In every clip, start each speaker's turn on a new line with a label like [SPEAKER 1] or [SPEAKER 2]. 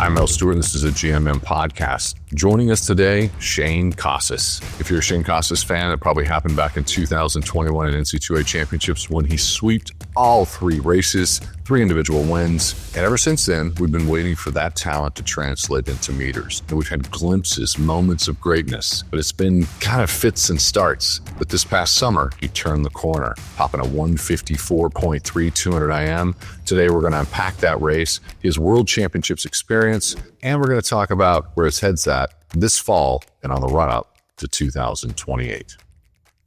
[SPEAKER 1] I'm Mel Stewart, and this is a GMM podcast. Joining us today, Shaine Casas. If you're a Shaine Casas fan, it probably happened back in 2021 at NCAA Championships when he sweeped all 3 races, 3 individual wins. And ever since then, we've been waiting for that talent to translate into meters. And we've had glimpses, moments of greatness, but it's been kind of fits and starts. But this past summer, he turned the corner, popping a 154.3 200 IM. Today, we're going to unpack that race, his World Championships experience, and we're going to talk about where his head's at this fall and on the run-up to 2028.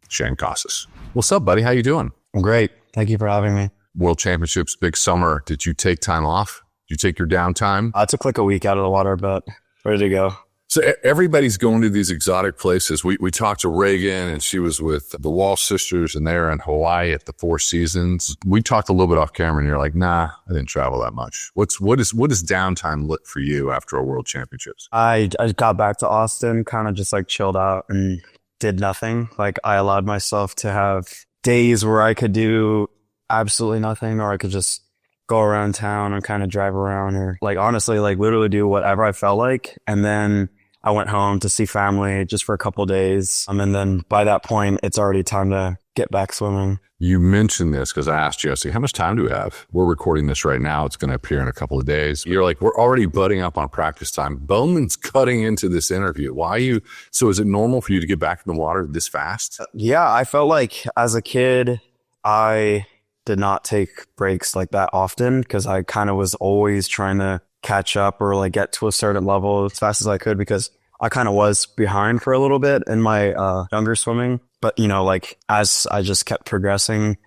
[SPEAKER 1] Shaine Casas. What's up, buddy? How you doing?
[SPEAKER 2] I'm great. Thank you for having me.
[SPEAKER 1] World Championships, big summer. Did you take time off? Did you take your downtime?
[SPEAKER 2] I took like a week out of the water, but ready to go.
[SPEAKER 1] So everybody's going to these exotic places. We talked to Reagan, and she was with the Walsh sisters, and they're in Hawaii at the Four Seasons. We talked a little bit off camera, and you're like, nah, I didn't travel that much. What is downtime lit for you after a World Championships?
[SPEAKER 2] I got back to Austin, kind of just like chilled out and did nothing. Like I allowed myself to have days where I could do absolutely nothing, or I could just go around town and kind of drive around, or like honestly, like literally do whatever I felt like. And then I went home to see family just for a couple of days. And then by that point, it's already time to get back swimming.
[SPEAKER 1] You mentioned this because I asked you, I said, how much time do we have? We're recording this right now. It's going to appear in a couple of days. You're like, we're already butting up on practice time. Bowman's cutting into this interview. So is it normal for you to get back in the water this fast?
[SPEAKER 2] Yeah, I felt like as a kid, I did not take breaks like that often because I kind of was always trying to catch up or like get to a certain level as fast as I could, because I kind of was behind for a little bit in my younger swimming. But, you know, like as I just kept progressing,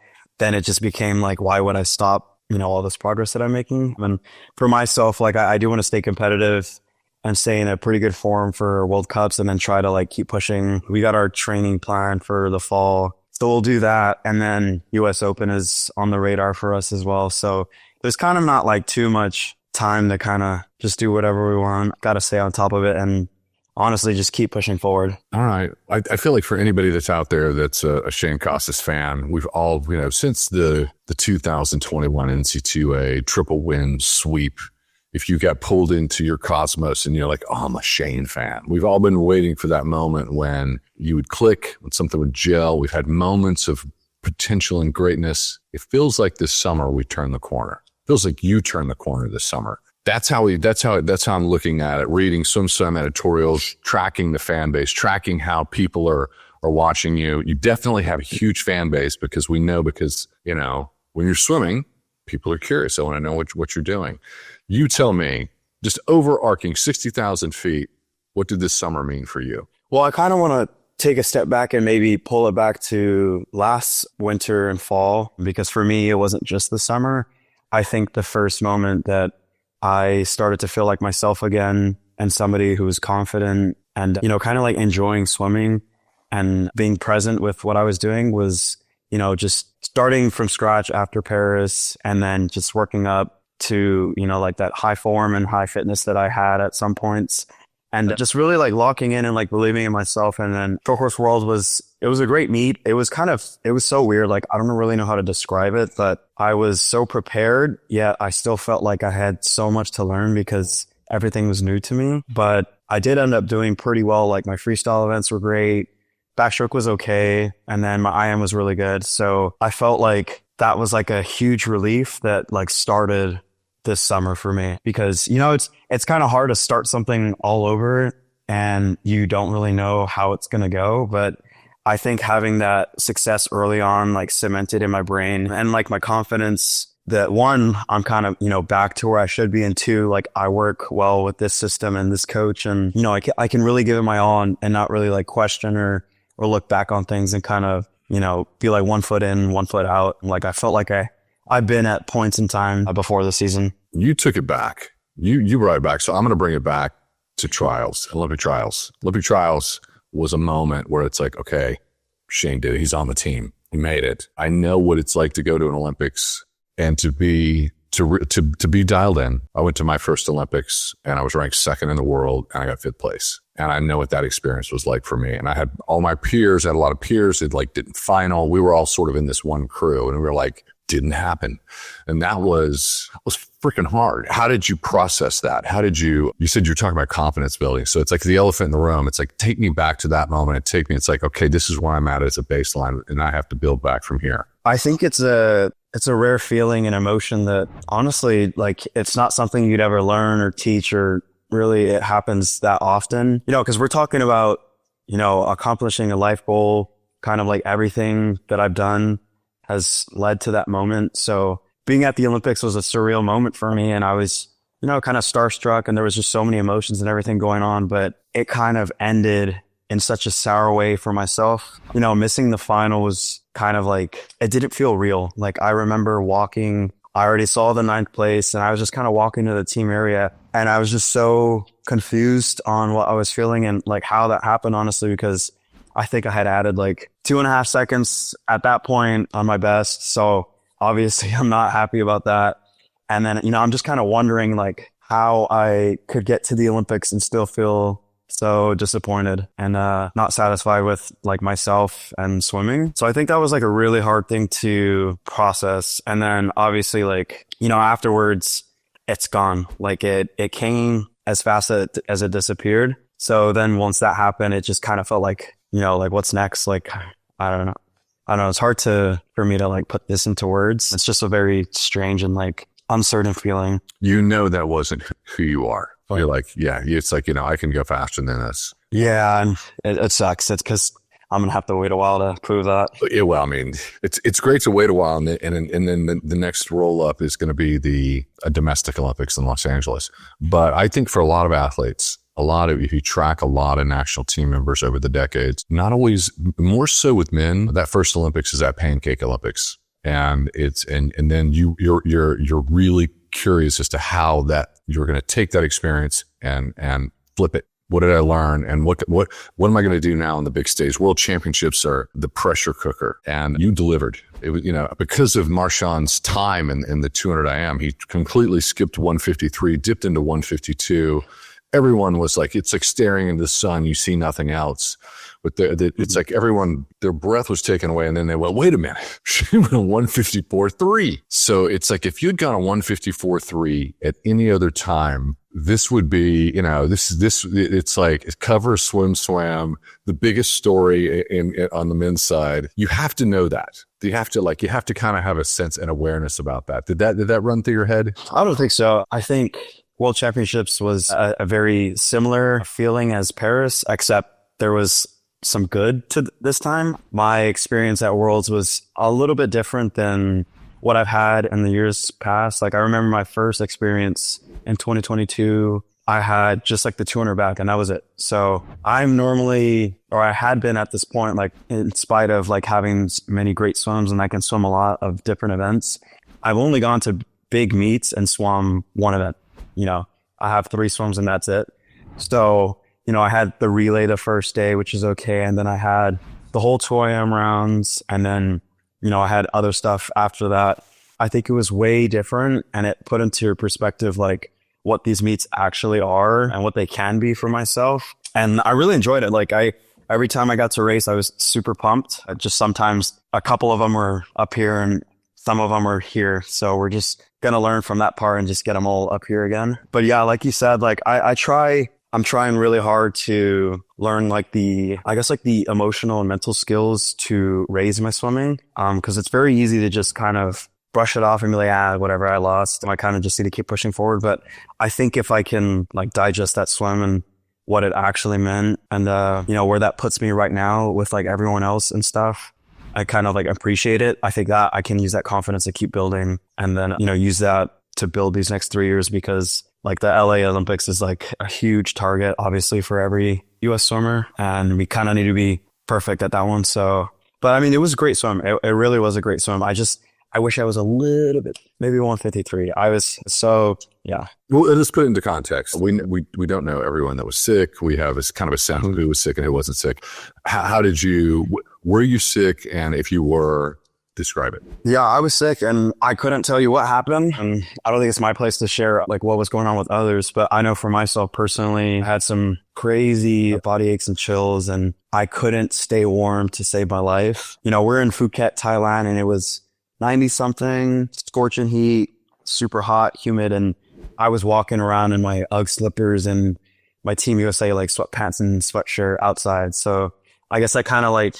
[SPEAKER 2] then it just became like, why would I stop, all this progress that I'm making? And for myself, like I do want to stay competitive and stay in a pretty good form for World Cups, and then try to like keep pushing. We got our training plan for the fall, so we'll do that. And then US Open is on the radar for us as well. So there's kind of not like too much time to kind of just do whatever we want. Got to stay on top of it and honestly just keep pushing forward.
[SPEAKER 1] All right. I feel like for anybody that's out there that's a Shaine Casas fan, we've all, since the 2021 NCAA triple win sweep, if you got pulled into your cosmos and you're like, oh, I'm a Shaine fan. We've all been waiting for that moment when you would click, when something would gel. We've had moments of potential and greatness. It feels like this summer we turned the corner. Feels like you turned the corner this summer. That's how I'm looking at it. Reading SwimSwam editorials, tracking the fan base, tracking how people are watching you. You definitely have a huge fan base because when you're swimming, people are curious. I want to know what you're doing. You tell me, just overarching 60,000 feet, what did this summer mean for you?
[SPEAKER 2] Well, I kind of want to take a step back and maybe pull it back to last winter and fall, because for me, it wasn't just the summer. I think the first moment that I started to feel like myself again and somebody who was confident and, kind of like enjoying swimming and being present with what I was doing was, just starting from scratch after Paris and then just working up to, like that high form and high fitness that I had at some points, and just really like locking in and like believing in myself. And then Short Course World was a great meet. It was so weird. Like, I don't really know how to describe it, but I was so prepared, yet I still felt like I had so much to learn because everything was new to me. But I did end up doing pretty well. Like my freestyle events were great. Backstroke was okay. And then my IM was really good. So I felt like that was like a huge relief that like started this summer for me, because, it's kind of hard to start something all over and you don't really know how it's going to go. But I think having that success early on, like cemented in my brain, and like my confidence that one, I'm kind of, back to where I should be. And two, like I work well with this system and this coach, and, I can really give it my all and not really like question or look back on things and kind of, be like 1 foot in, 1 foot out. Like I felt like I've been at points in time before the season.
[SPEAKER 1] You took it back. You brought it back. So I'm going to bring it back to trials, Olympic trials. Olympic trials was a moment where it's like, okay, Shaine did it. He's on the team. He made it. I know what it's like to go to an Olympics and to be dialed in. I went to my first Olympics and I was ranked second in the world and I got 5th place. And I know what that experience was like for me. And I had all my peers, I had a lot of peers that like didn't final. We were all sort of in this one crew and we were like didn't happen. And that was freaking hard. How did you process that? You said you're talking about confidence building. So it's like the elephant in the room. It's like, take me back to that moment. It's like, okay, this is where I'm at as a baseline and I have to build back from here.
[SPEAKER 2] I think it's a rare feeling and emotion that honestly, like, it's not something you'd ever learn or teach, or really it happens that often, because we're talking about, accomplishing a life goal. Kind of like everything that I've done has led to that moment. So being at the Olympics was a surreal moment for me. And I was, kind of starstruck, and there was just so many emotions and everything going on, but it kind of ended in such a sour way for myself. Missing the final was kind of like, it didn't feel real. Like, I remember I already saw the 9th place, and I was just kind of walking to the team area, and I was just so confused on what I was feeling and like how that happened, honestly, because I think I had added like 2.5 seconds at that point on my best. So obviously I'm not happy about that. And then, I'm just kind of wondering like how I could get to the Olympics and still feel so disappointed and not satisfied with like myself and swimming. So I think that was like a really hard thing to process. And then obviously, like, afterwards it's gone. Like it came as fast as it disappeared. So then once that happened, it just kind of felt like, like, what's next? Like, I don't know. It's hard for me to like put this into words. It's just a very strange and like uncertain feeling.
[SPEAKER 1] That wasn't who you are. You're like, yeah, it's like, I can go faster than this.
[SPEAKER 2] Yeah. And it sucks. It's because I'm going to have to wait a while to prove that.
[SPEAKER 1] Yeah, well, I mean, it's great to wait a while. And then the next roll up is going to be the domestic Olympics in Los Angeles. But I think for a lot of athletes, if you track a lot of national team members over the decades, not always, more so with men, that first Olympics is that pancake Olympics. And and then you're really curious as to how that you're going to take that experience and flip it. What did I learn? And what am I going to do now on the big stage? World Championships are the pressure cooker, and you delivered. It was, because of Marchand's time in the 200 IM, he completely skipped 153, dipped into 152. Everyone was like, it's like staring into the sun. You see nothing else. But it's like everyone, their breath was taken away. And then they went, wait a minute, she went on 154.3. So it's like, if you'd gone on 154.3 at any other time, this would be, it's like cover, swim, swam, the biggest story on the men's side. You have to know that. You have to kind of have a sense and awareness about that. Did that run through your head?
[SPEAKER 2] I don't think so. I think World Championships was a very similar feeling as Paris, except there was some good to this time. My experience at Worlds was a little bit different than what I've had in the years past. Like, I remember my first experience in 2022, I had just like the 200 back, and that was it. So I had been at this point, like, in spite of like having many great swims and I can swim a lot of different events, I've only gone to big meets and swum one event. I have 3 swims and that's it. So, I had the relay the first day, which is okay. And then I had the whole 2am rounds. And then, I had other stuff after that. I think it was way different, and it put into perspective, like, what these meets actually are and what they can be for myself. And I really enjoyed it. Like, every time I got to race, I was super pumped. Just sometimes a couple of them were up here and some of them are here. So we're just going to learn from that part and just get them all up here again. But yeah, like you said, like I'm trying really hard to learn like the emotional and mental skills to raise my swimming. Cause it's very easy to just kind of brush it off and be like, whatever, I lost. I kind of just need to keep pushing forward. But I think if I can like digest that swim and what it actually meant and, where that puts me right now with like everyone else and stuff, I kind of like appreciate it. I think that I can use that confidence to keep building and then, use that to build these next 3 years, because like the LA Olympics is like a huge target, obviously, for every US swimmer. And we kind of need to be perfect at that one. So, but I mean, it was a great swim. It really was a great swim. I wish I was a little bit, maybe 153. Yeah.
[SPEAKER 1] Well, let's put it into context. We don't know everyone that was sick. We have this kind of a sense of who was sick and who wasn't sick. Were you sick? And if you were, describe it.
[SPEAKER 2] Yeah, I was sick and I couldn't tell you what happened. And I don't think it's my place to share like what was going on with others, but I know for myself personally, I had some crazy body aches and chills and I couldn't stay warm to save my life. We're in Phuket, Thailand, and it was 90 something, scorching heat, super hot, humid. And I was walking around in my UGG slippers and my Team USA like sweatpants and sweatshirt outside. So I guess I kind of like,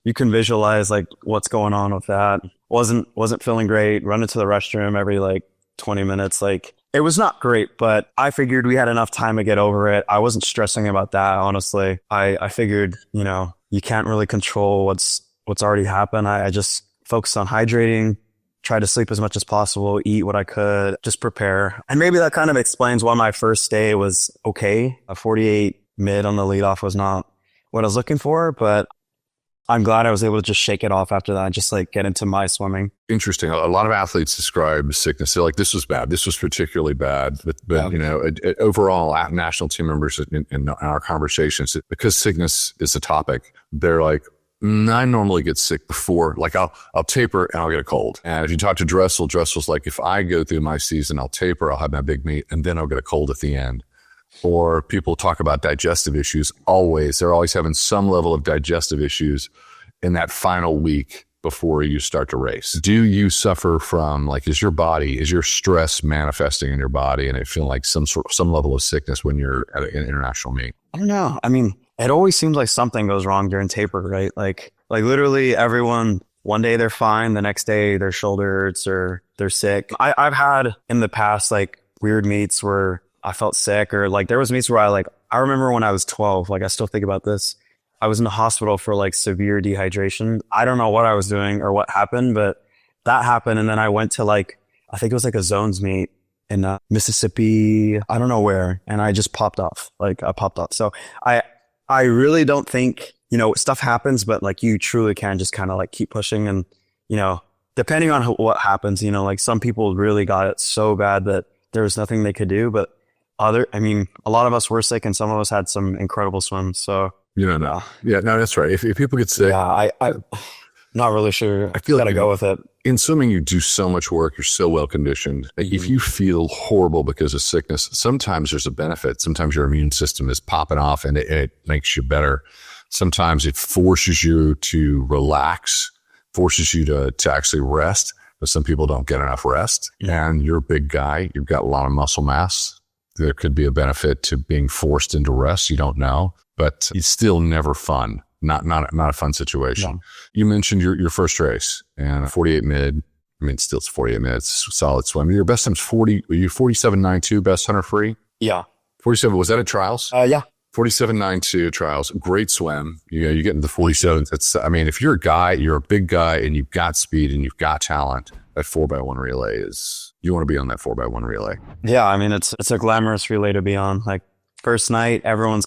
[SPEAKER 2] you can visualize like what's going on with that. Wasn't feeling great. Running to the restroom every like 20 minutes. Like it was not great, but I figured we had enough time to get over it. I wasn't stressing about that, honestly. I figured, you know, you can't really control what's already happened. I just focused on hydrating, try to sleep as much as possible, eat what I could, just prepare. And maybe that kind of explains why my first day was okay. A 48 mid on the leadoff was not what I was looking for, but I'm glad I was able to just shake it off after that and just like get into my swimming.
[SPEAKER 1] Interesting. A lot of athletes describe sickness. They're like, this was bad. This was particularly bad. But
[SPEAKER 2] Yeah.
[SPEAKER 1] you know, overall, national team members in our conversations, because sickness is a topic, they're like, I normally get sick before, like I'll taper and I'll get a cold. And if you talk to Dressel's like, if I go through my season, I'll taper, I'll have my big meet, and then I'll get a cold at the end. Or people talk about digestive issues. They're always having some level of digestive issues in that final week before you start to race. Do you suffer from, like, is your stress manifesting in your body and it feel like some level of sickness when you're at an international meet?
[SPEAKER 2] I don't know. I mean, it always seems like something goes wrong during taper, right? Like literally everyone, one day they're fine, the next day their shoulder hurts or they're sick. I've had in the past like weird meets where I felt sick, or like there was meets where I remember when I was 12, like I still think about this. I was in the hospital for like severe dehydration. I don't know what I was doing or what happened, but that happened. And then I went to like, I think it was like a zones meet in Mississippi, I don't know where. And I just popped off. So I really don't think, you know, stuff happens, but like you truly can just kind of like keep pushing. And, you know, depending on what happens, you know, like some people really got it so bad that there was nothing they could do, but a lot of us were sick and some of us had some incredible swims. So,
[SPEAKER 1] you don't know. Yeah, no, that's right. If people get sick,
[SPEAKER 2] yeah, I'm not really sure.
[SPEAKER 1] I feel
[SPEAKER 2] gotta
[SPEAKER 1] like
[SPEAKER 2] go with it.
[SPEAKER 1] In swimming, you do so much work. You're so well conditioned. If you feel horrible because of sickness, sometimes there's a benefit. Sometimes your immune system is popping off and it makes you better. Sometimes it forces you to relax, forces you to actually rest. But some people don't get enough rest. And you're a big guy. You've got a lot of muscle mass. There could be a benefit to being forced into rest. You don't know, but it's still never fun. Not a fun situation. No. You mentioned your first race and 48 mid. I mean, still it's 48 minutes, solid swim. Your best time's 40. Were you 47.92 best hunter free?
[SPEAKER 2] Yeah.
[SPEAKER 1] 47. Was that at trials?
[SPEAKER 2] Yeah.
[SPEAKER 1] 47.92 trials. Great swim. You get into the 47. If you're a guy, you're a big guy and you've got speed and you've got talent, that 4x1 relay you want to be on that 4x1 relay.
[SPEAKER 2] Yeah. I mean, it's a glamorous relay to be on. Like first night, everyone's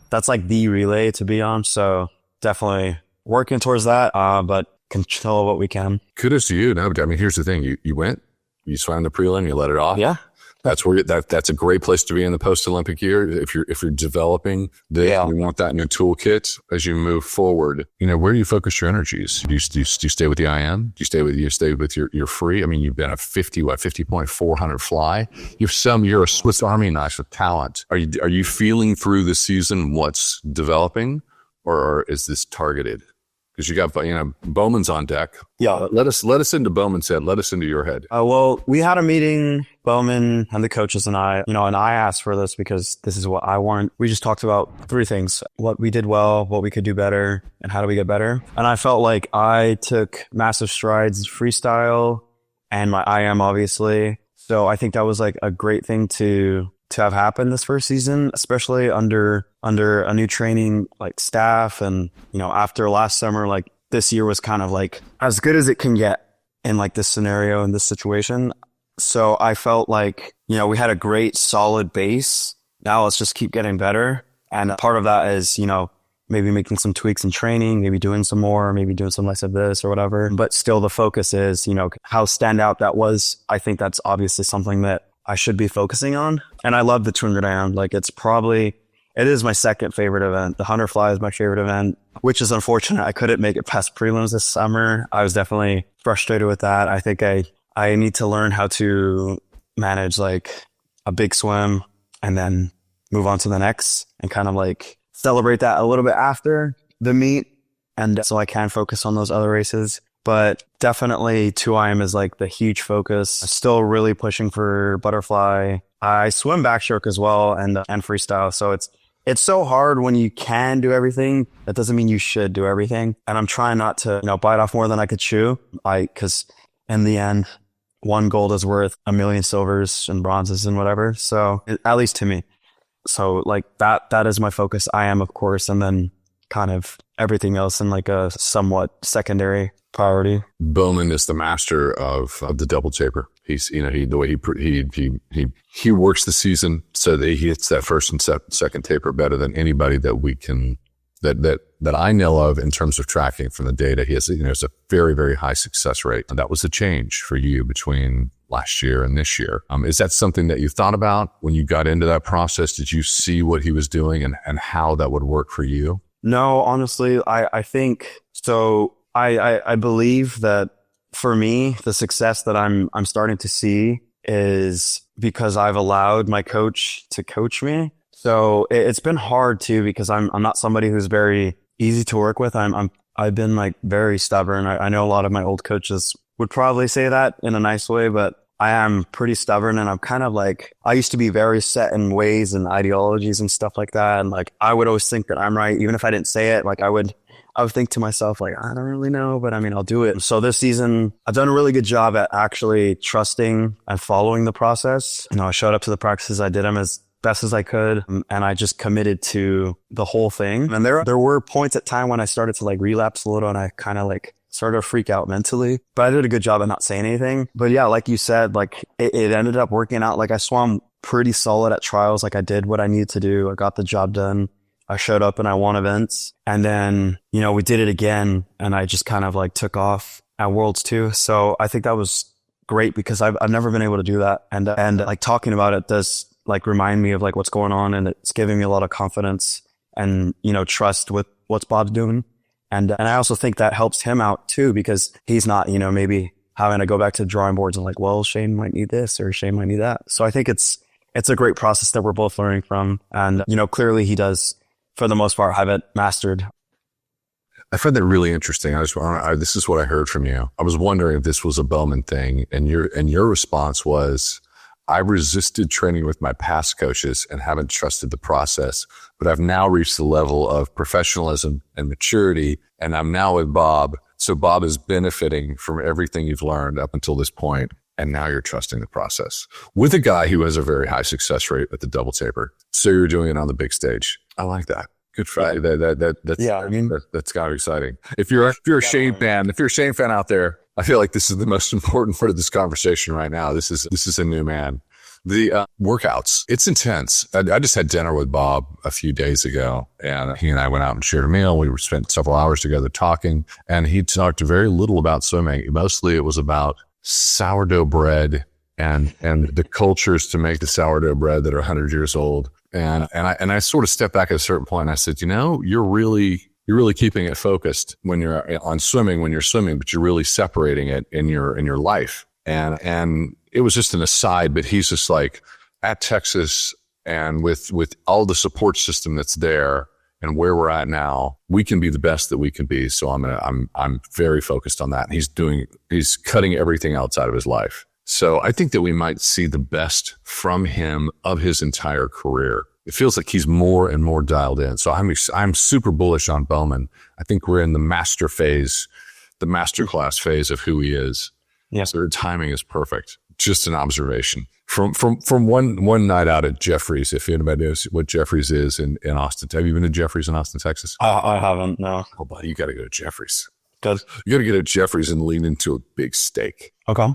[SPEAKER 2] that's like the relay to be on. So definitely working towards that, but control what we can.
[SPEAKER 1] Kudos to you. No, I mean, here's the thing. You went, you swam the prelim, you let it off.
[SPEAKER 2] Yeah.
[SPEAKER 1] That's where that's a great place to be in the post-Olympic year. If you're developing you want that in your toolkit as you move forward. You know, where do you focus your energies? Do you stay with the IM? Do you stay with your free? I mean, you've been a 50.400 fly. You're a Swiss Army knife with talent. Are you feeling through the season what's developing, or is this targeted? Because you got, Bowman's on deck.
[SPEAKER 2] Yeah.
[SPEAKER 1] Let us into Bowman's head. Let us into your head.
[SPEAKER 2] Well, we had a meeting, Bowman and the coaches and I, and I asked for this because this is what I want. We just talked about three things: what we did well, what we could do better, and how do we get better. And I felt like I took massive strides freestyle and my IM, obviously. So I think that was like a great thing to have happen this first season, especially under a new training like staff. And, after last summer, like this year was kind of like as good as it can get in like this scenario, in this situation. So I felt like, we had a great solid base. Now let's just keep getting better. And part of that is, maybe making some tweaks in training, maybe doing some more, maybe doing some less of this or whatever. But still the focus is, how standout that was. I think that's obviously something that I should be focusing on. And I love the 200 IM. Like it is my second favorite event. The 100 fly is my favorite event, which is unfortunate. I couldn't make it past prelims this summer. I was definitely frustrated with that. I think I need to learn how to manage like a big swim and then move on to the next and kind of like celebrate that a little bit after the meet. And so I can focus on those other races. but definitely 2IM is like the huge focus. I'm still really pushing for butterfly. I swim backstroke as well and freestyle. So it's so hard when you can do everything. That doesn't mean you should do everything. And I'm trying not to, bite off more than I could chew. Cause in the end, one gold is worth a million silvers and bronzes and whatever. So at least to me. So like that is my focus. I am, of course, and then kind of everything else in like a somewhat secondary priority.
[SPEAKER 1] Bowman is the master of the double taper. He's, the way he works the season so that he hits that first and second taper better than anybody that we can, that I know of in terms of tracking from the data. He has, it's a very, very high success rate. And that was a change for you between last year and this year. Is that something that you thought about when you got into that process? Did you see what he was doing and how that would work for you?
[SPEAKER 2] No, honestly, I think so. I believe that for me, the success that I'm starting to see is because I've allowed my coach to coach me. So it's been hard too, because I'm not somebody who's very easy to work with. I've been like very stubborn. I know a lot of my old coaches would probably say that in a nice way, but I am pretty stubborn, and I'm kind of like, I used to be very set in ways and ideologies and stuff like that. And like, I would always think that I'm right, even if I didn't say it. Like I would think to myself, like, I don't really know, but I mean, I'll do it. So this season, I've done a really good job at actually trusting and following the process. I showed up to the practices. I did them as best as I could. And I just committed to the whole thing. And there were points at time when I started to like relapse a little, and I kind of like started to freak out mentally, but I did a good job at not saying anything. But yeah, like you said, like it ended up working out. Like I swam pretty solid at trials. Like I did what I needed to do. I got the job done. I showed up and I won events. And then, we did it again, and I just kind of like took off at Worlds too. So I think that was great because I've never been able to do that. And like talking about it does like remind me of like what's going on, and it's giving me a lot of confidence and, trust with what's Bob's doing. And I also think that helps him out too, because he's not, maybe having to go back to the drawing boards and like, well, Shaine might need this or Shaine might need that. So I think it's a great process that we're both learning from. And, clearly he does, for the most part, have it mastered.
[SPEAKER 1] I found that really interesting. This is what I heard from you. I was wondering if this was a Bowman thing, and your response was, I resisted training with my past coaches and haven't trusted the process, but I've now reached the level of professionalism and maturity, and I'm now with Bob. So Bob is benefiting from everything you've learned up until this point, and now you're trusting the process with a guy who has a very high success rate at the double taper. So you're doing it on the big stage. I like that. Good for you. That's kind of exciting. If you're a Shaine fan out there, I feel like this is the most important part of this conversation right now. This is a new man. The workouts, it's intense. I just had dinner with Bob a few days ago, and he and I went out and shared a meal. We spent several hours together talking, and he talked very little about swimming. Mostly it was about sourdough bread and the cultures to make the sourdough bread that are 100 years old. And I sort of stepped back at a certain point, and I said, you're really keeping it focused when you're on swimming, when you're swimming, but you're really separating it in your life. And it was just an aside, but he's just like, at Texas, and with all the support system that's there and where we're at now, we can be the best that we can be. So I'm very focused on that. And he's cutting everything else out of his life. So I think that we might see the best from him of his entire career. It feels like he's more and more dialed in. So I'm super bullish on Bowman. I think we're in the master phase, the masterclass phase of who he is.
[SPEAKER 2] Yes.
[SPEAKER 1] So timing is perfect. Just an observation from one night out at Jeffries. If anybody knows what Jeffries is in Austin, have you been to Jeffries in Austin, Texas?
[SPEAKER 2] I haven't. No.
[SPEAKER 1] Oh, buddy, you got to go to Jeffries.
[SPEAKER 2] Good.
[SPEAKER 1] You got to get to Jeffries and lean into a big steak.
[SPEAKER 2] Okay.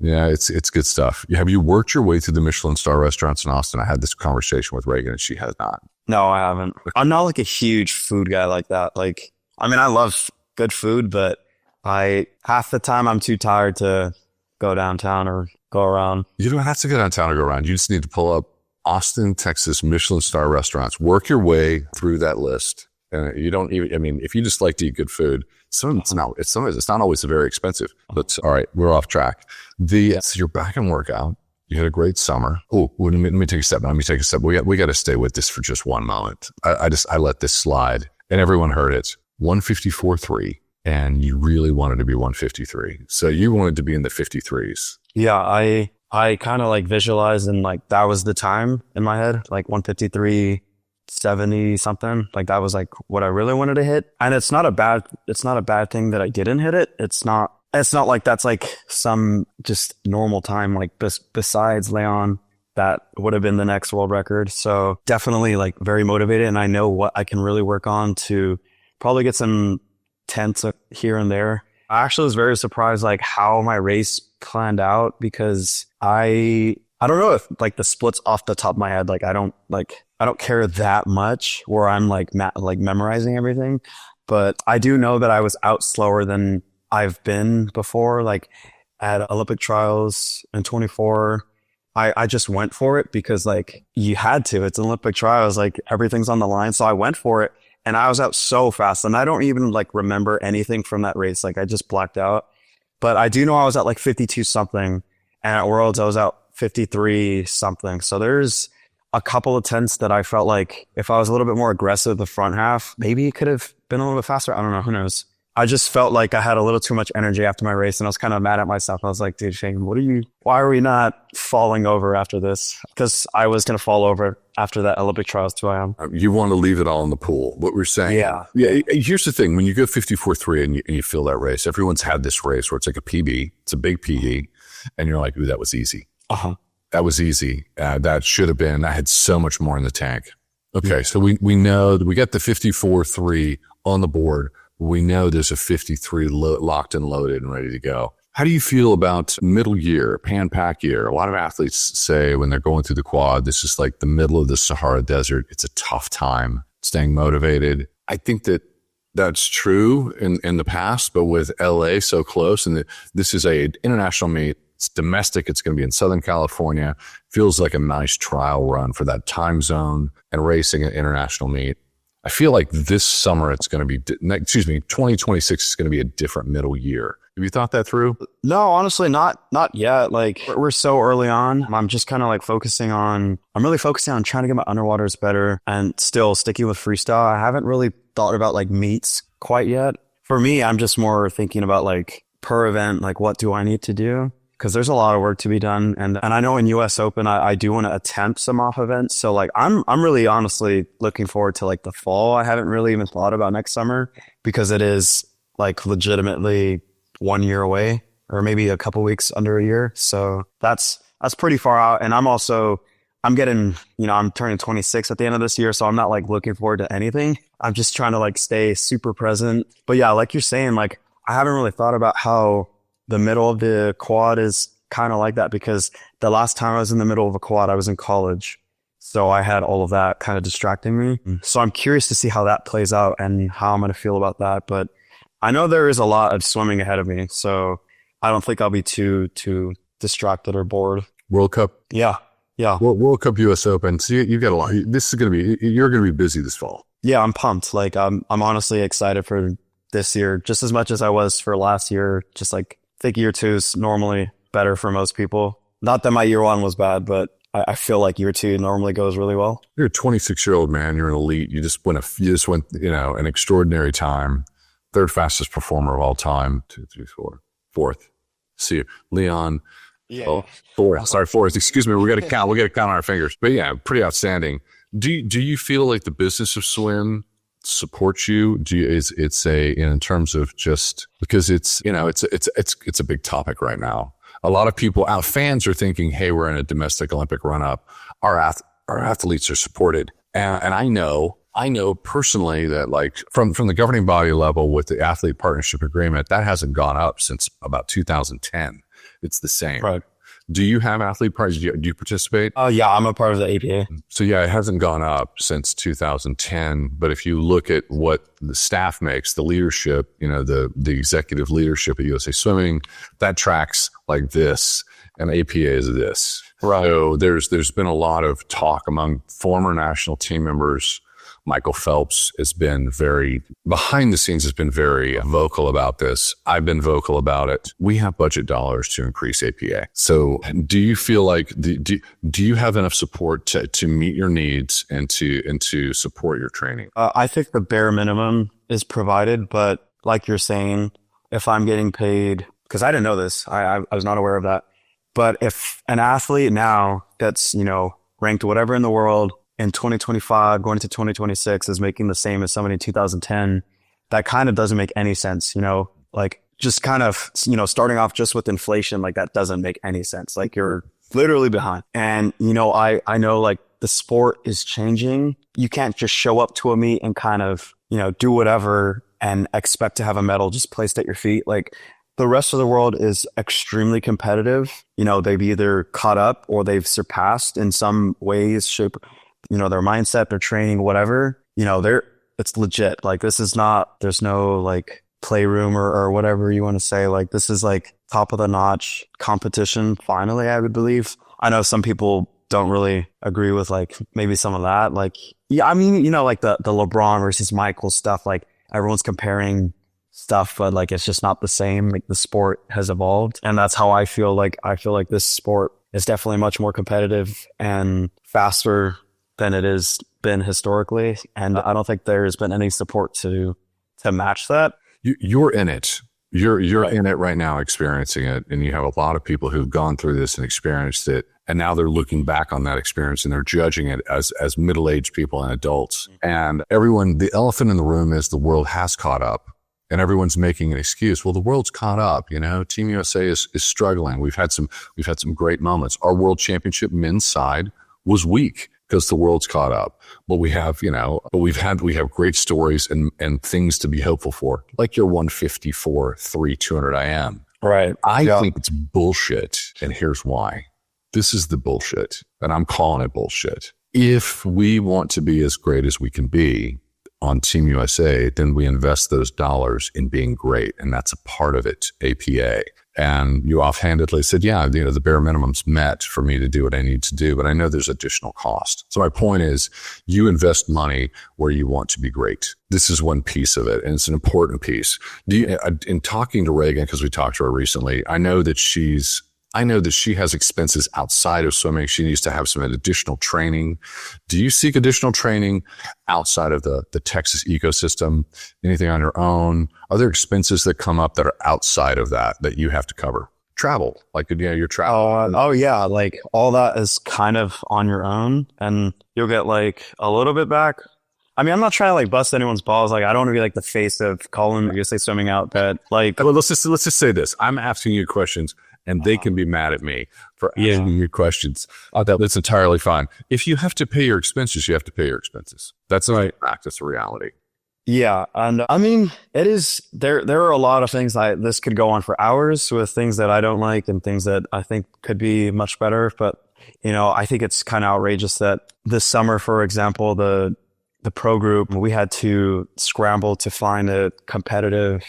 [SPEAKER 1] Yeah, it's good stuff. Have you worked your way through the Michelin star restaurants in Austin? I had this conversation with Reagan, and she has not.
[SPEAKER 2] No, I haven't. I'm not like a huge food guy like that. Like, I mean, I love good food, but half the time I'm too tired to go downtown or go around. You
[SPEAKER 1] don't have to go downtown or go around. You just need to pull up Austin, Texas Michelin star restaurants. Work your way through that list. And you don't even, I mean, if you just like to eat good food, it's not always very expensive. But all right, we're off track. So you're back in workout. You had a great summer. Oh, let me take a step. We got to stay with this for just one moment. I let this slide, and everyone heard it. 154.3, and you really wanted to be 153. So you wanted to be in the 53s.
[SPEAKER 2] Yeah, I kind of like visualized, and like that was the time in my head, like 153.70 something. Like that was like what I really wanted to hit. And it's not a bad thing that I didn't hit it. It's not like that's like some just normal time, like besides Leon, that would have been the next world record. So definitely like very motivated, and I know what I can really work on to probably get some tenths here and there. I actually was very surprised like how my race planned out, because I don't know if like the splits off the top of my head, like I don't care that much where I'm like memorizing everything, but I do know that I was out slower than I've been before. Like at Olympic trials in 24, I just went for it because like you had to. It's Olympic trials, like everything's on the line. So I went for it, and I was out so fast, and I don't even like remember anything from that race. Like I just blacked out. But I do know I was at like 52 something, and at Worlds I was out 53 something. So there's a couple of tenths that I felt like if I was a little bit more aggressive the front half, maybe it could have been a little bit faster. I don't know. Who knows? I just felt like I had a little too much energy after my race, and I was kind of mad at myself. I was like, dude, Shaine, why are we not falling over after this? Because I was going to fall over after that Olympic trials 2 IM.
[SPEAKER 1] You want to leave it all in the pool. What we're saying.
[SPEAKER 2] Yeah.
[SPEAKER 1] Here's the thing. When you go 54.3 and you feel that race, everyone's had this race where it's like a PB. It's a big PB. And you're like, ooh, that was easy.
[SPEAKER 2] Uh-huh.
[SPEAKER 1] That was easy. That should have been. I had so much more in the tank. Okay. So we know that we got the 54.3 on the board. We know there's a 53 locked and loaded and ready to go. How do you feel about middle year, pan-pac year? A lot of athletes say when they're going through the quad, this is like the middle of the Sahara Desert. It's a tough time staying motivated. I think that's true in the past, but with LA so close, and this is a international meet. It's domestic. It's going to be in Southern California. Feels like a nice trial run for that time zone and racing an international meet. I feel like this summer it's going to be, 2026 is going to be a different middle year. Have you thought that through?
[SPEAKER 2] No, honestly, not yet. Like we're so early on. I'm just kind of like I'm really focusing on trying to get my underwaters better and still sticking with freestyle. I haven't really thought about like meets quite yet. For me, I'm just more thinking about like per event, like what do I need to do? Because there's a lot of work to be done. And I know in US Open, I do want to attempt some off events. So like, I'm really honestly looking forward to like the fall. I haven't really even thought about next summer because it is like legitimately 1 year away, or maybe a couple weeks under a year. So that's pretty far out. And I'm getting, I'm turning 26 at the end of this year. So I'm not like looking forward to anything. I'm just trying to like stay super present. But yeah, like you're saying, like, I haven't really thought about how the middle of the quad is kind of like that, because the last time I was in the middle of a quad, I was in college. So I had all of that kind of distracting me. So I'm curious to see how that plays out and how I'm going to feel about that. But I know there is a lot of swimming ahead of me. So I don't think I'll be too distracted or bored.
[SPEAKER 1] World Cup?
[SPEAKER 2] Yeah.
[SPEAKER 1] World Cup, US Open. So you got a lot. You're going to be busy this fall.
[SPEAKER 2] Yeah, I'm pumped. Like I'm honestly excited for this year just as much as I was for last year. Just like, I think year 2 is normally better for most people. Not that my year 1 was bad, but I feel like year 2 normally goes really well.
[SPEAKER 1] You're a 26-year-old man. You're an elite. You just went an extraordinary time. 3rd fastest performer of all time. 2, 3, 4, 4th. See you, Leon.
[SPEAKER 2] Yeah.
[SPEAKER 1] Oh, 4th. Sorry, 4th. Excuse me. We got to count. We got to count on our fingers. But yeah, pretty outstanding. Do you feel like the business of swim supports you? In terms of just because it's a big topic right now. A lot of people, our fans are thinking, hey, we're in a domestic Olympic run up. Our athletes are supported. And I know personally that like from the governing body level with the athlete partnership agreement, that hasn't gone up since about 2010. It's the same.
[SPEAKER 2] Right.
[SPEAKER 1] Do you have athlete partners? Do you participate?
[SPEAKER 2] Oh, yeah, I'm a part of the APA.
[SPEAKER 1] So yeah, it hasn't gone up since 2010. But if you look at what the staff makes, the leadership, the executive leadership at USA Swimming, that tracks like this, and APA is this.
[SPEAKER 2] Right.
[SPEAKER 1] So there's been a lot of talk among former national team members. Michael Phelps has been behind the scenes has been very vocal about this. I've been vocal about it. We have budget dollars to increase APA. So do you feel like, do you have enough support to meet your needs and to support your training?
[SPEAKER 2] I think the bare minimum is provided, but like you're saying, if I'm getting paid, because I didn't know this, I was not aware of that. But if an athlete now that's, ranked whatever in the world in 2025, going into 2026 is making the same as somebody in 2010, that kind of doesn't make any sense, like just kind of, starting off just with inflation, like that doesn't make any sense. Like you're literally behind. And, I know like the sport is changing. You can't just show up to a meet and kind of, do whatever and expect to have a medal just placed at your feet. Like the rest of the world is extremely competitive. They've either caught up or they've surpassed in some ways, shape, their mindset, their training, whatever, it's legit. Like this is not, there's no like playroom or whatever you want to say. Like this is like top of the notch competition. Finally, I would believe. I know some people don't really agree with like maybe some of that. Like, yeah, I mean, like the LeBron versus Michael stuff, like everyone's comparing stuff, but like it's just not the same. Like the sport has evolved, and that's how I feel like this sport is definitely much more competitive and faster than it has been historically, and I don't think there's been any support to match that.
[SPEAKER 1] You're in it. You're
[SPEAKER 2] Right.
[SPEAKER 1] in it right now, experiencing it, and you have a lot of people who've gone through this and experienced it, and now they're looking back on that experience and they're judging it as middle-aged people and adults. And everyone, the elephant in the room is the world has caught up, and everyone's making an excuse. Well, the world's caught up. Team USA is struggling. We've had some great moments. Our World Championship men's side was weak because the world's caught up. But we have, we have great stories and things to be hopeful for, like your 154 200 IM.
[SPEAKER 2] Right.
[SPEAKER 1] I think it's bullshit, and here's why. This is the bullshit, and I'm calling it bullshit. If we want to be as great as we can be on Team USA, then we invest those dollars in being great, and that's a part of it, APA. And you offhandedly said, yeah, the bare minimum's met for me to do what I need to do, but I know there's additional cost. So my point is, you invest money where you want to be great. This is one piece of it, and it's an important piece. In talking to Reagan, because we talked to her recently, I know that she has expenses outside of swimming. She needs to have some additional training. Do you seek additional training outside of the Texas ecosystem? Anything on your own? Are there expenses that come up that are outside of that you have to cover? Travel, like, your travel.
[SPEAKER 2] Oh yeah. Like all that is kind of on your own, and you'll get like a little bit back. I mean, I'm not trying to like bust anyone's balls. Like I don't want to be like the face of calling USA Swimming out, but like,
[SPEAKER 1] well, let's just say this. I'm asking you questions, and they can be mad at me for asking you questions. That's entirely fine. If you have to pay your expenses, you have to pay your expenses. That's right. That's a reality.
[SPEAKER 2] yeah. And I mean, it is, there are a lot of things this could go on for hours with things that I don't like and things that I think could be much better. But, I think it's kind of outrageous that this summer, for example, the pro group, we had to scramble to find a competitive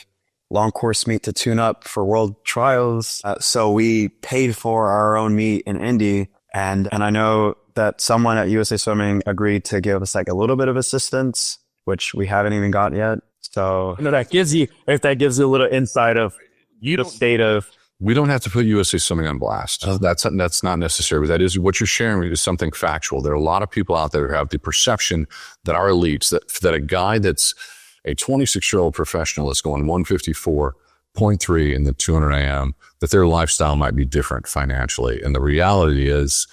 [SPEAKER 2] long course meet to tune up for world trials. So we paid for our own meet in Indy. And I know that someone at USA Swimming agreed to give us like a little bit of assistance, which we haven't even got yet. So that gives you a little insight of the state of.
[SPEAKER 1] We don't have to put USA Swimming on blast. That's not necessary. But that is what you're sharing is something factual. There are a lot of people out there who have the perception that our elites, that a guy that's a 26-year-old professional is going 154.3 in the 200 AM, that their lifestyle might be different financially. And the reality is,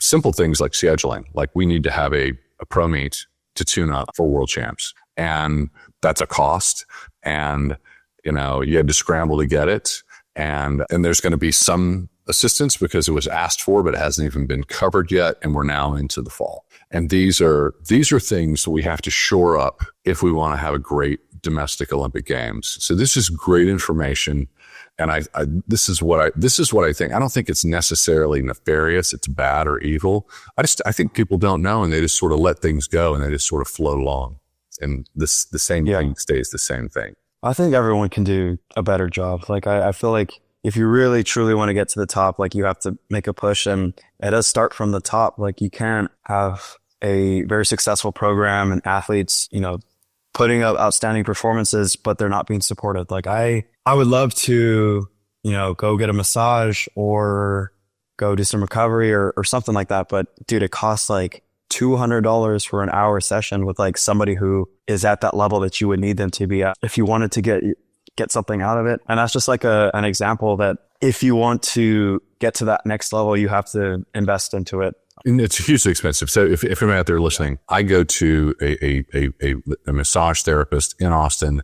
[SPEAKER 1] simple things like scheduling, like we need to have a pro meet to tune up for world champs. And that's a cost. And, you had to scramble to get it. And there's going to be some assistance because it was asked for, but it hasn't even been covered yet. And we're now into the fall. And these are things that we have to shore up if we want to have a great domestic Olympic Games. So this is great information. And this is what I think. I don't think it's necessarily nefarious. It's bad or evil. I think people don't know, and they just sort of let things go and they just sort of float along. And the same thing stays the same thing.
[SPEAKER 2] I think everyone can do a better job. Like I feel like if you really truly want to get to the top, like you have to make a push, and it does start from the top. Like you can't have a very successful program and athletes, putting up outstanding performances, but they're not being supported. Like I would love to, go get a massage or go do some recovery or something like that. But dude, it costs like $200 for an hour session with like somebody who is at that level that you would need them to be at if you wanted to get something out of it. And that's just like an example that if you want to get to that next level, you have to invest into it.
[SPEAKER 1] And it's hugely expensive. So if you're out there listening, I go to a massage therapist in Austin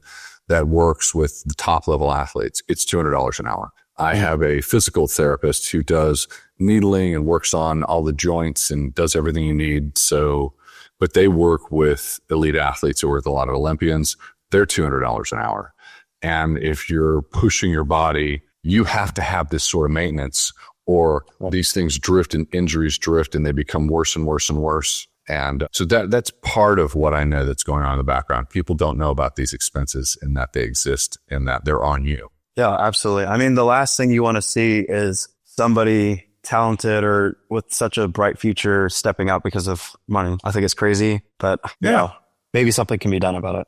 [SPEAKER 1] that works with the top level athletes. It's $200 an hour. I have a physical therapist who does needling and works on all the joints and does everything you need. So, but they work with elite athletes who work with a lot of Olympians. They're $200 an hour. And if you're pushing your body, you have to have this sort of maintenance, or these things drift and injuries drift and they become worse and worse and worse. And so that's part of what I know that's going on in the background. People don't know about these expenses and that they exist and that they're on you.
[SPEAKER 2] Yeah, absolutely. I mean, the last thing you want to see is somebody talented or with such a bright future stepping out because of money. I think it's crazy, but you know, maybe something can be done about it.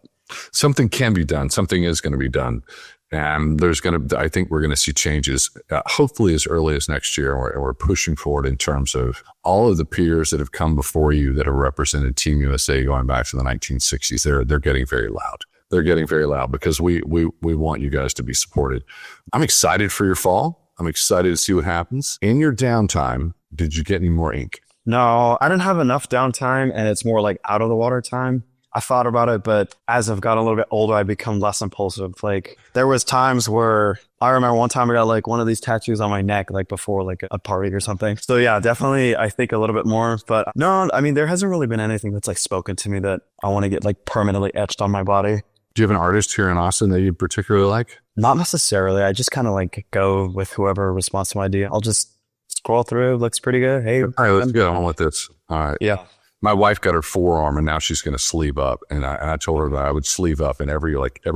[SPEAKER 1] Something can be done. Something is going to be done. And I think we're going to see changes, hopefully as early as next year. And we're pushing forward in terms of all of the peers that have come before you that have represented Team USA going back to the 1960s. They're getting very loud. They're getting very loud because we want you guys to be supported. I'm excited for your fall. I'm excited to see what happens. In your downtime, did you get any more ink?
[SPEAKER 2] No, I didn't have enough downtime, and it's more like out of the water time. I thought about it, but as I've gotten a little bit older, I become less impulsive. Like there was times where I remember one time I got like one of these tattoos on my neck, like before like a party or something. So yeah, definitely I think a little bit more, but no, I mean, there hasn't really been anything that's like spoken to me that I want to get like permanently etched on my body.
[SPEAKER 1] Do you have an artist here in Austin that you particularly like?
[SPEAKER 2] Not necessarily. I just kind of like go with whoever responds to my idea. I'll just scroll through. Looks pretty good. Hey,
[SPEAKER 1] all right, let's get on with this. All right.
[SPEAKER 2] Yeah.
[SPEAKER 1] My wife got her forearm and now she's going to sleeve up. And I told her that I would sleeve up, and every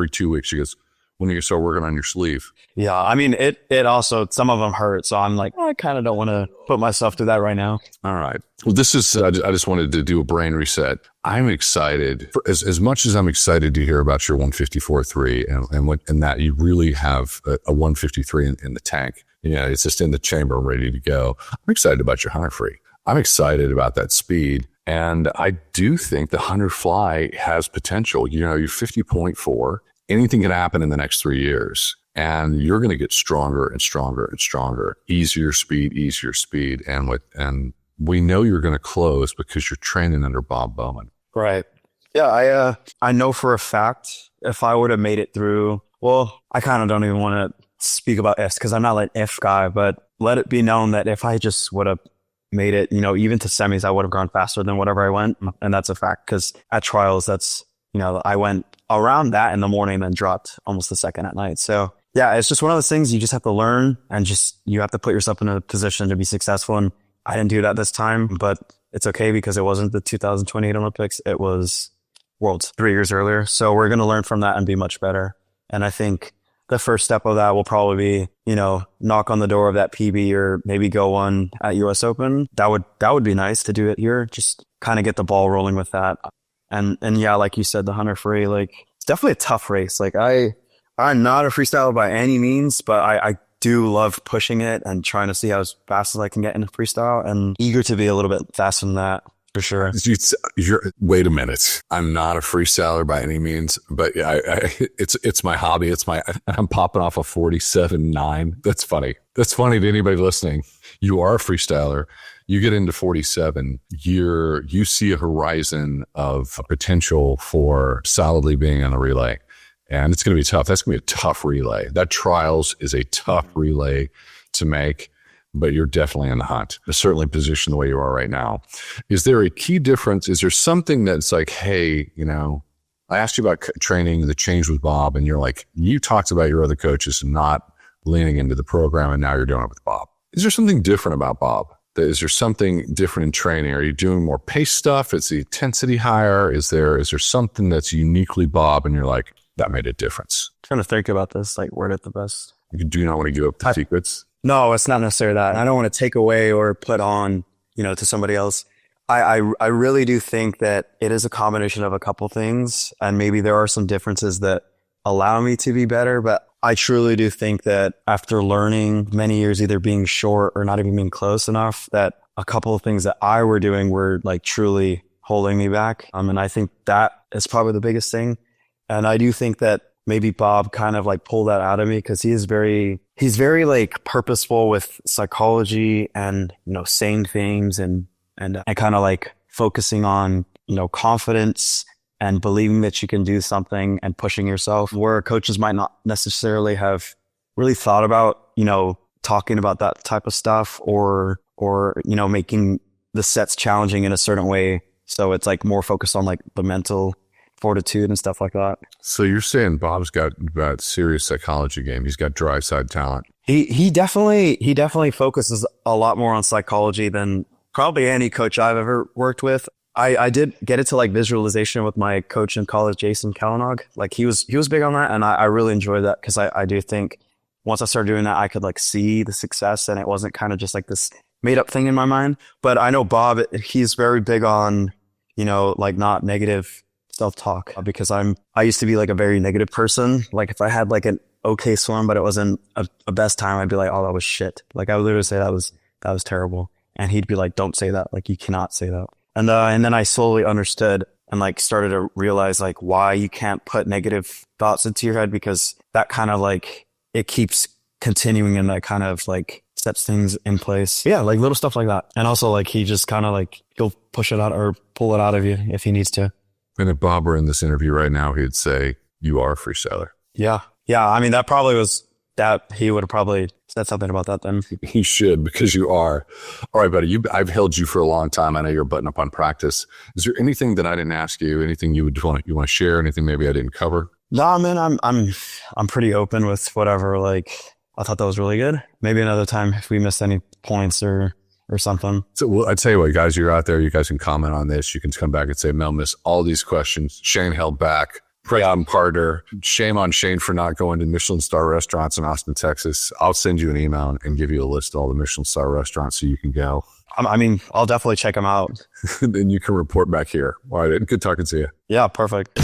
[SPEAKER 1] 2 weeks she goes, when do you start working on your sleeve?
[SPEAKER 2] Yeah. I mean, it also, some of them hurt. So I'm like, I kind of don't want to put myself through that right now.
[SPEAKER 1] All right. Well, this is, I just wanted to do a brain reset. I'm excited as much as I'm excited to hear about your 154.3 and that you really have a 153 in the tank. Yeah. It's just in the chamber ready to go. I'm excited about your 100 free. I'm excited about that speed. And I do think the 100 fly has potential. You know, you're 50.4. Anything can happen in the next 3 years. And you're going to get stronger and stronger and stronger. Easier speed. And we know you're going to close because you're training under Bob Bowman.
[SPEAKER 2] Right. Yeah. I know for a fact if I would have made it through, well, I kind of don't even want to speak about ifs because I'm not an if guy, but let it be known that if I just would have made it, you know, even to semis, I would have gone faster than whatever I went. And that's a fact because at trials, that's, you know, I went around that in the morning and then dropped almost the second at night. So yeah, it's just one of those things you just have to learn and just, you have to put yourself in a position to be successful. And I didn't do that this time, but it's okay because it wasn't the 2028 Olympics. It was Worlds 3 years earlier. So we're going to learn from that and be much better. And I think the first step of that will probably be, you know, knock on the door of that PB or maybe go one at US Open. That would be nice to do it here. Just kind of get the ball rolling with that. And yeah, like you said, the 100 free, like it's definitely a tough race. Like I'm not a freestyler by any means, but I do love pushing it and trying to see how fast as I can get in freestyle and eager to be a little bit faster than that. For sure.
[SPEAKER 1] Wait a minute. I'm not a freestyler by any means, but it's my hobby. I'm popping off a 47.9. That's funny. That's funny to anybody listening. You are a freestyler. You get into 47. You see a horizon of potential for solidly being on the relay. And it's going to be tough. That's going to be a tough relay. That trials is a tough relay to make. But you're definitely in the hunt. Certainly positioned the way you are right now. Is there a key difference? Is there something that's like, hey, you know, I asked you about training, the change with Bob, and you're like, you talked about your other coaches and not leaning into the program, and now you're doing it with Bob. Is there something different about Bob? Is there something different in training? Are you doing more pace stuff? Is the intensity higher? Is there something that's uniquely Bob, and you're like, that made a difference?
[SPEAKER 2] I'm trying to think about this, like word it the best.
[SPEAKER 1] You do not want to give up the secrets?
[SPEAKER 2] No, it's not necessarily that. I don't want to take away or put on, you know, to somebody else. I really do think that it is a combination of a couple things, and maybe there are some differences that allow me to be better, but I truly do think that after learning many years either being short or not even being close enough, that a couple of things that I were doing were like truly holding me back. And I think that is probably the biggest thing. And I do think that maybe Bob kind of like pulled that out of me because he's very like purposeful with psychology and, saying things and kind of like focusing on, confidence and believing that you can do something and pushing yourself, where coaches might not necessarily have really thought about, talking about that type of stuff or, making the sets challenging in a certain way. So it's like more focused on like the mental fortitude and stuff like that.
[SPEAKER 1] So you're saying Bob's got serious psychology game. He's got dry side talent.
[SPEAKER 2] He definitely focuses a lot more on psychology than probably any coach I've ever worked with. I did get into like visualization with my coach in college, Jason Kalanog. Like he was big on that, and I really enjoyed that because I do think once I started doing that, I could like see the success, and it wasn't kind of just like this made up thing in my mind. But I know Bob, he's very big on, like not negative self-talk, because I used to be like a very negative person. Like if I had like an okay swim, but it wasn't a best time, I'd be like, oh, that was shit. Like I would literally say that was terrible. And he'd be like, don't say that. Like you cannot say that. And then I slowly understood and like started to realize like why you can't put negative thoughts into your head, because that kind of like, it keeps continuing and that kind of like sets things in place. Yeah. Like little stuff like that. And also like, he just kind of like, he'll push it out or pull it out of you if he needs to.
[SPEAKER 1] And if Bob were in this interview right now, he'd say, you are a freestyler.
[SPEAKER 2] Yeah. Yeah. I mean, that probably was that he would have probably said something about that then.
[SPEAKER 1] He should, because you are. All right, buddy. I've held you for a long time. I know you're button up on practice. Is there anything that I didn't ask you? Anything you want to share? Anything maybe I didn't cover?
[SPEAKER 2] No, man, I'm pretty open with whatever. Like, I thought that was really good. Maybe another time if we missed any points or something.
[SPEAKER 1] So well, I tell you what, guys, you're out there. You guys can comment on this. You can come back and say, Mel missed all these questions. Shaine held back. Proud partner. Shame on Shaine for not going to Michelin star restaurants in Austin, Texas. I'll send you an email and give you a list of all the Michelin star restaurants so you can go.
[SPEAKER 2] I mean, I'll definitely check them out.
[SPEAKER 1] Then you can report back here. All right. Good talking to you.
[SPEAKER 2] Yeah, perfect.